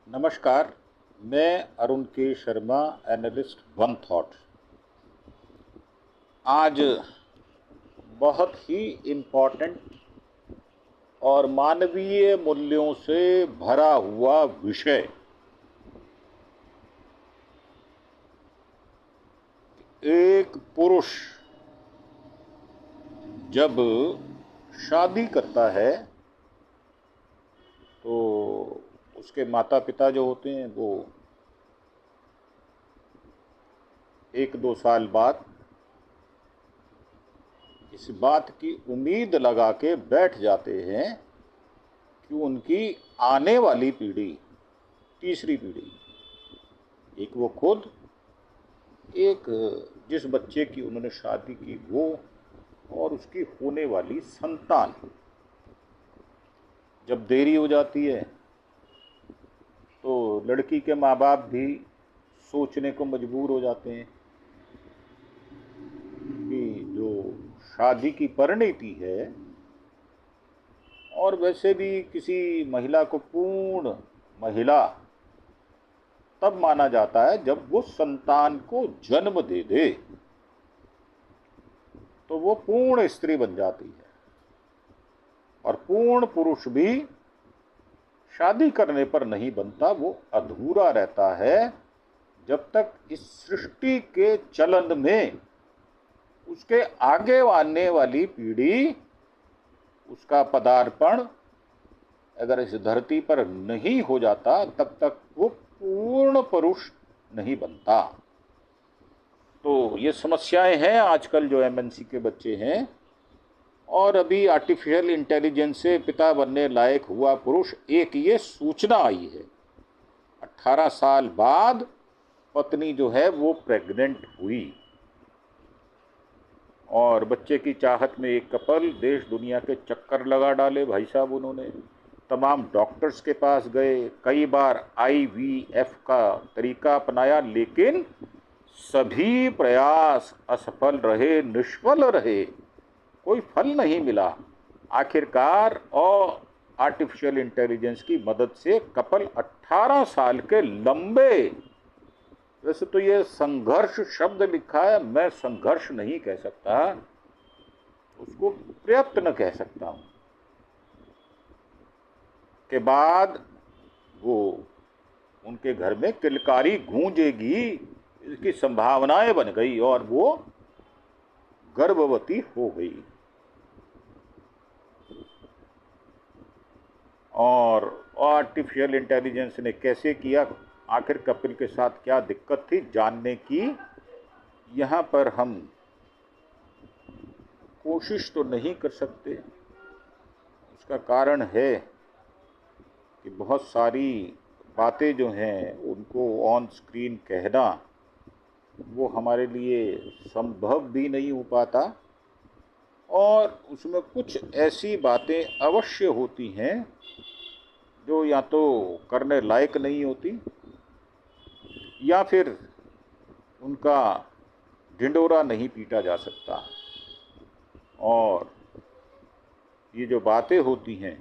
नमस्कार। मैं अरुण के शर्मा, एनालिस्ट वन थॉट। आज बहुत ही इम्पोर्टेंट और मानवीय मूल्यों से भरा हुआ विषय, एक पुरुष जब शादी करता है तो उसके माता पिता जो होते हैं वो 1-2 साल बाद इस बात की उम्मीद लगा के बैठ जाते हैं कि उनकी आने वाली पीढ़ी, तीसरी पीढ़ी, एक वो खुद, एक जिस बच्चे की उन्होंने शादी की वो, और उसकी होने वाली संतान, जब देरी हो जाती है तो लड़की के माँ बाप भी सोचने को मजबूर हो जाते हैं कि जो शादी की परिणति है, और वैसे भी किसी महिला को पूर्ण महिला तब माना जाता है जब वो संतान को जन्म दे दे, तो वो पूर्ण स्त्री बन जाती है। और पूर्ण पुरुष भी शादी करने पर नहीं बनता, वो अधूरा रहता है जब तक इस सृष्टि के चलन में उसके आगे आने वाली पीढ़ी, उसका पदार्पण अगर इस धरती पर नहीं हो जाता, तब तक वो पूर्ण पुरुष नहीं बनता। तो ये समस्याएं हैं आजकल जो एमएनसी के बच्चे हैं। और अभी आर्टिफिशियल इंटेलिजेंस से पिता बनने लायक हुआ पुरुष, एक ये सूचना आई है, 18 साल बाद पत्नी जो है वो प्रेग्नेंट हुई, और बच्चे की चाहत में एक कपल देश दुनिया के चक्कर लगा डाले भाई साहब। उन्होंने तमाम डॉक्टर्स के पास गए, कई बार IVF का तरीका अपनाया, लेकिन सभी प्रयास असफल रहे, निष्फल रहे, कोई फल नहीं मिला। आखिरकार और आर्टिफिशियल इंटेलिजेंस की मदद से कपल 18 साल के लंबे, वैसे तो ये संघर्ष शब्द लिखा है, मैं संघर्ष नहीं कह सकता, उसको प्रयत्न कह सकता हूं, के बाद वो उनके घर में किलकारी गूंजेगी, इसकी संभावनाएं बन गई और वो गर्भवती हो गई। और आर्टिफिशियल इंटेलिजेंस ने कैसे किया, आखिर कपिल के साथ क्या दिक्कत थी, जानने की यहाँ पर हम कोशिश तो नहीं कर सकते। उसका कारण है कि बहुत सारी बातें जो हैं उनको ऑन स्क्रीन कहना वो हमारे लिए संभव भी नहीं हो पाता, और उसमें कुछ ऐसी बातें अवश्य होती हैं जो या तो करने लायक नहीं होती, या फिर उनका ढिंढोरा नहीं पीटा जा सकता। और ये जो बातें होती हैं,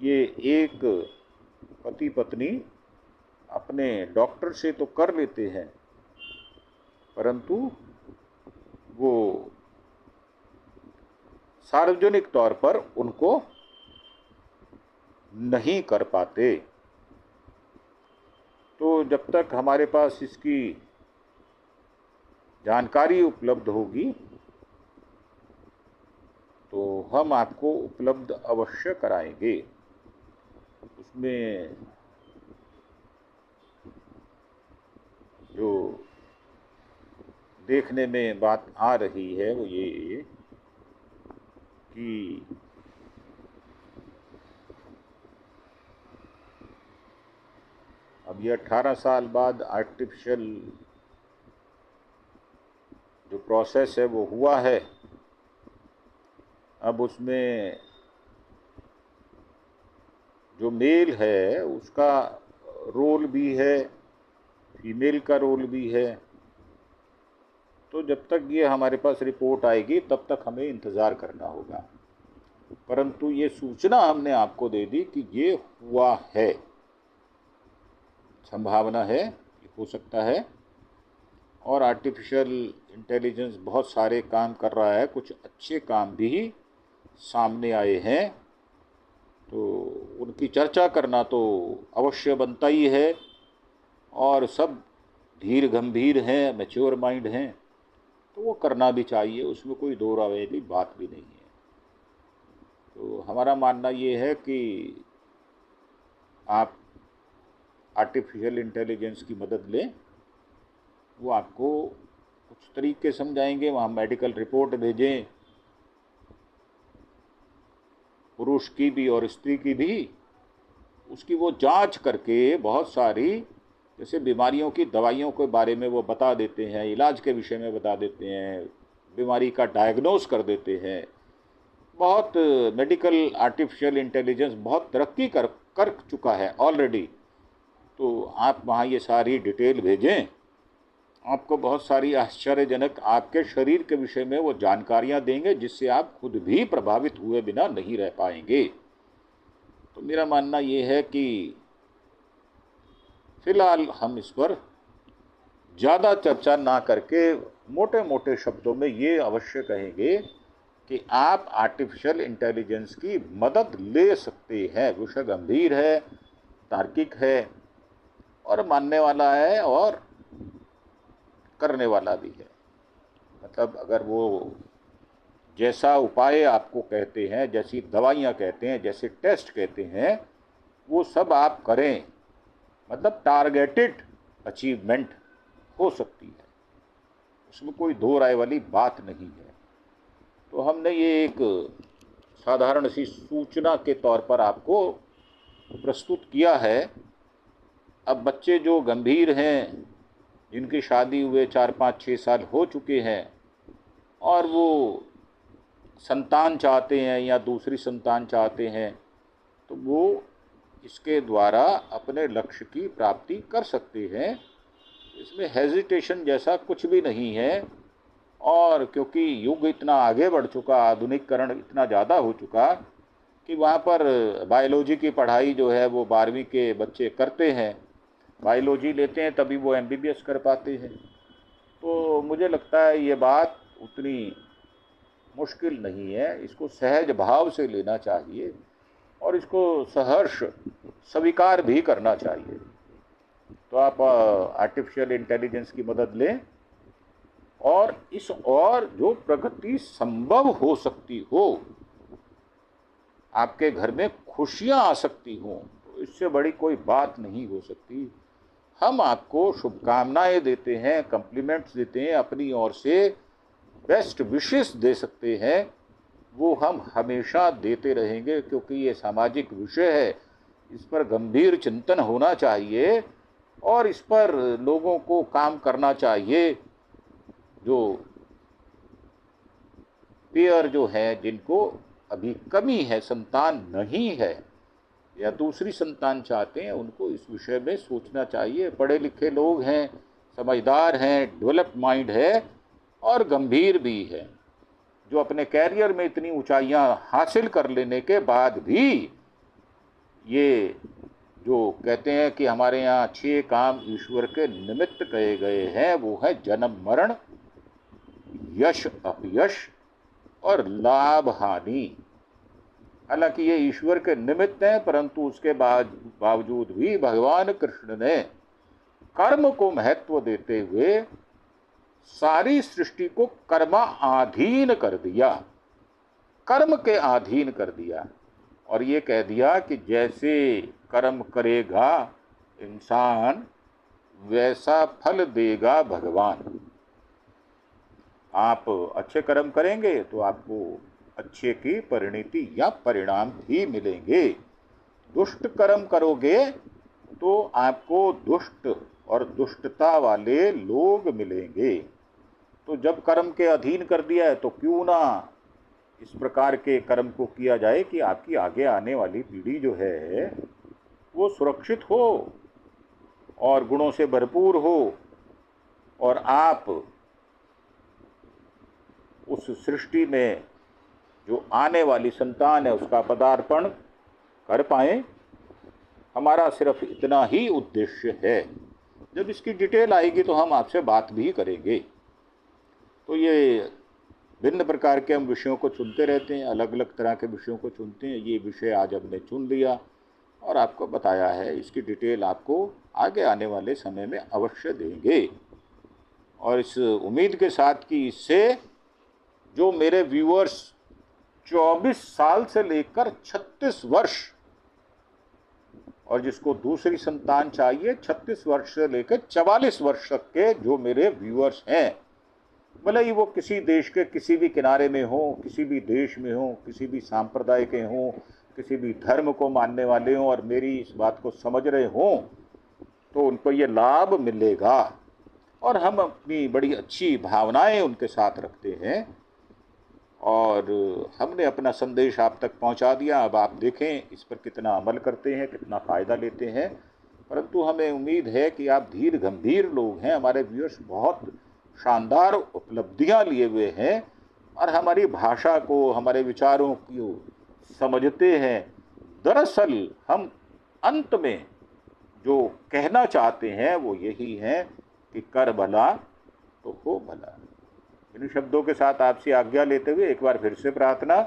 ये एक पति पत्नी अपने डॉक्टर से तो कर लेते हैं, परंतु वो सार्वजनिक तौर पर उनको नहीं कर पाते। तो जब तक हमारे पास इसकी जानकारी उपलब्ध होगी तो हम आपको उपलब्ध अवश्य कराएंगे। उसमें जो देखने में बात आ रही है वो ये कि अब ये 18 साल बाद आर्टिफिशियल जो प्रोसेस है वो हुआ है। अब उसमें जो मेल है उसका रोल भी है, फीमेल का रोल भी है। तो जब तक ये हमारे पास रिपोर्ट आएगी तब तक हमें इंतज़ार करना होगा, परंतु ये सूचना हमने आपको दे दी कि ये हुआ है। संभावना है कि हो सकता है। और आर्टिफिशियल इंटेलिजेंस बहुत सारे काम कर रहा है, कुछ अच्छे काम भी सामने आए हैं, तो उनकी चर्चा करना तो अवश्य बनता ही है। और सब धीर गंभीर हैं, मैच्योर माइंड हैं, तो वो करना भी चाहिए, उसमें कोई दो राय वाली बात भी नहीं है। तो हमारा मानना ये है कि आप आर्टिफिशियल इंटेलिजेंस की मदद लें, वो आपको कुछ तरीके समझाएंगे, वहाँ मेडिकल रिपोर्ट भेजें, पुरुष की भी और स्त्री की भी, उसकी वो जांच करके बहुत सारी जैसे बीमारियों की दवाइयों के बारे में वो बता देते हैं, इलाज के विषय में बता देते हैं, बीमारी का डायग्नोस कर देते हैं। बहुत मेडिकल आर्टिफिशियल इंटेलिजेंस बहुत तरक्की कर चुका है ऑलरेडी। तो आप वहाँ ये सारी डिटेल भेजें, आपको बहुत सारी आश्चर्यजनक आपके शरीर के विषय में वो जानकारियाँ देंगे, जिससे आप खुद भी प्रभावित हुए बिना नहीं रह पाएंगे। तो मेरा मानना ये है कि फिलहाल हम इस पर ज़्यादा चर्चा ना करके मोटे मोटे शब्दों में ये अवश्य कहेंगे कि आप आर्टिफिशियल इंटेलिजेंस की मदद ले सकते हैं। विषय गंभीर है, तार्किक है और मानने वाला है और करने वाला भी है। मतलब अगर वो जैसा उपाय आपको कहते हैं, जैसी दवाइयाँ कहते हैं, जैसे टेस्ट कहते हैं, वो सब आप करें, मतलब टारगेटेड अचीवमेंट हो सकती है, उसमें कोई दो राय वाली बात नहीं है। तो हमने ये एक साधारण सी सूचना के तौर पर आपको प्रस्तुत किया है। अब बच्चे जो गंभीर हैं, जिनकी शादी हुए 4-5-6 साल हो चुके हैं और वो संतान चाहते हैं या दूसरी संतान चाहते हैं, तो वो इसके द्वारा अपने लक्ष्य की प्राप्ति कर सकते हैं। इसमें हेजिटेशन जैसा कुछ भी नहीं है। और क्योंकि युग इतना आगे बढ़ चुका, आधुनिकीकरण इतना ज़्यादा हो चुका कि वहाँ पर बायोलॉजी की पढ़ाई जो है वो 12वीं के बच्चे करते हैं, बायोलॉजी लेते हैं, तभी वो MBBS कर पाते हैं। तो मुझे लगता है ये बात उतनी मुश्किल नहीं है, इसको सहज भाव से लेना चाहिए और इसको सहर्ष स्वीकार भी करना चाहिए। तो आप आर्टिफिशियल इंटेलिजेंस की मदद लें और इस और जो प्रगति संभव हो सकती हो, आपके घर में खुशियां आ सकती हों, तो इससे बड़ी कोई बात नहीं हो सकती। हम आपको शुभकामनाएं देते हैं, कम्प्लीमेंट्स देते हैं, अपनी ओर से बेस्ट विशेस दे सकते हैं, वो हम हमेशा देते रहेंगे, क्योंकि ये सामाजिक विषय है, इस पर गंभीर चिंतन होना चाहिए और इस पर लोगों को काम करना चाहिए। जो पेयर जो हैं, जिनको अभी कमी है, संतान नहीं है या दूसरी संतान चाहते हैं, उनको इस विषय में सोचना चाहिए। पढ़े लिखे लोग हैं, समझदार हैं, डेवलप माइंड है और गंभीर भी है, जो अपने कैरियर में इतनी ऊंचाइयां हासिल कर लेने के बाद भी ये जो कहते हैं कि हमारे यहाँ 6 काम ईश्वर के निमित्त कहे गए हैं, वो है जन्म मरण, यश अपयश और लाभ हानि। हालांकि ये ईश्वर के निमित्त हैं, परंतु उसके बावजूद भी भगवान कृष्ण ने कर्म को महत्व देते हुए सारी सृष्टि को कर्माधीन कर दिया, कर्म के अधीन कर दिया और ये कह दिया कि जैसे कर्म करेगा इंसान, वैसा फल देगा भगवान। आप अच्छे कर्म करेंगे तो आपको अच्छे की परिणति या परिणाम भी मिलेंगे। दुष्ट कर्म करोगे तो आपको दुष्ट और दुष्टता वाले लोग मिलेंगे। तो जब कर्म के अधीन कर दिया है, तो क्यों ना इस प्रकार के कर्म को किया जाए कि आपकी आगे आने वाली पीढ़ी जो है वो सुरक्षित हो और गुणों से भरपूर हो और आप उस सृष्टि में जो आने वाली संतान है उसका पदार्पण कर पाएं। हमारा सिर्फ इतना ही उद्देश्य है। जब इसकी डिटेल आएगी तो हम आपसे बात भी करेंगे। तो ये भिन्न प्रकार के हम विषयों को चुनते रहते हैं, अलग अलग तरह के विषयों को चुनते हैं। ये विषय आज हमने चुन लिया और आपको बताया है। इसकी डिटेल आपको आगे आने वाले समय में अवश्य देंगे, और इस उम्मीद के साथ कि इससे जो मेरे व्यूअर्स 24 साल से लेकर 36 वर्ष, और जिसको दूसरी संतान चाहिए 36 वर्ष से लेकर 44 वर्ष तक के जो मेरे व्यूअर्स हैं, भले ही वो किसी देश के किसी भी किनारे में हो, किसी भी देश में हो, किसी भी सांप्रदाय के हों, किसी भी धर्म को मानने वाले हों, और मेरी इस बात को समझ रहे हों, तो उनको ये लाभ मिलेगा। और हम अपनी बड़ी अच्छी भावनाएं उनके साथ रखते हैं, और हमने अपना संदेश आप तक पहुंचा दिया। अब आप देखें इस पर कितना अमल करते हैं, कितना फ़ायदा लेते हैं। परंतु हमें उम्मीद है कि आप धीर गंभीर लोग हैं, हमारे व्यूअर्स बहुत शानदार उपलब्धियां लिए हुए हैं, और हमारी भाषा को, हमारे विचारों को समझते हैं। दरअसल हम अंत में जो कहना चाहते हैं वो यही है कि कर भला तो हो भला। इन शब्दों के साथ आपसे आज्ञा लेते हुए एक बार फिर से प्रार्थना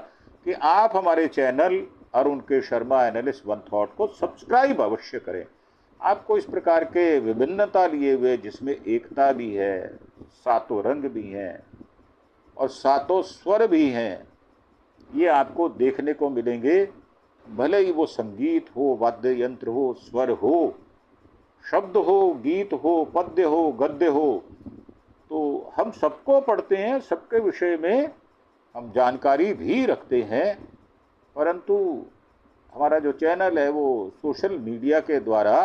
कि आप हमारे चैनल अरुण के शर्मा एनालिस्ट वन थॉट को सब्सक्राइब अवश्य करें। आपको इस प्रकार के विभिन्नता लिए हुए, जिसमें एकता भी है, सातों रंग भी हैं और सातों स्वर भी हैं, ये आपको देखने को मिलेंगे। भले ही वो संगीत हो, वाद्य यंत्र हो, स्वर हो, शब्द हो, गीत हो, पद्य हो, गद्य हो, तो हम सबको पढ़ते हैं, सबके विषय में हम जानकारी भी रखते हैं। परंतु हमारा जो चैनल है वो सोशल मीडिया के द्वारा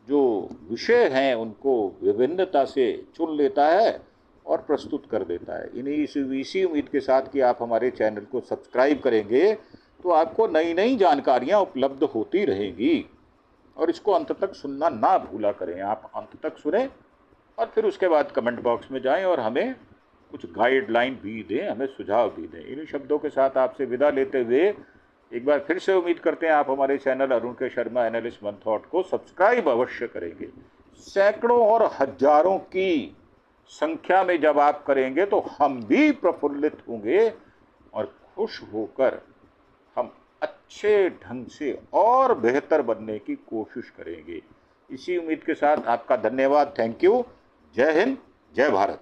जो विषय हैं उनको विभिन्नता से चुन लेता है और प्रस्तुत कर देता है। इसी उम्मीद के साथ कि आप हमारे चैनल को सब्सक्राइब करेंगे तो आपको नई नई जानकारियाँ उपलब्ध होती रहेंगी, और इसको अंत तक सुनना ना भूला करें। आप अंत तक सुने और फिर उसके बाद कमेंट बॉक्स में जाएं और हमें कुछ गाइडलाइन भी दें, हमें सुझाव भी दें। इन शब्दों के साथ आपसे विदा लेते हुए एक बार फिर से उम्मीद करते हैं आप हमारे चैनल अरुण के शर्मा एनालिस्ट वन थॉट को सब्सक्राइब अवश्य करेंगे। सैकड़ों और हजारों की संख्या में जब आप करेंगे तो हम भी प्रफुल्लित होंगे और खुश होकर हम अच्छे ढंग से और बेहतर बनने की कोशिश करेंगे। इसी उम्मीद के साथ आपका धन्यवाद। Thank you. जय हिंद, जय भारत।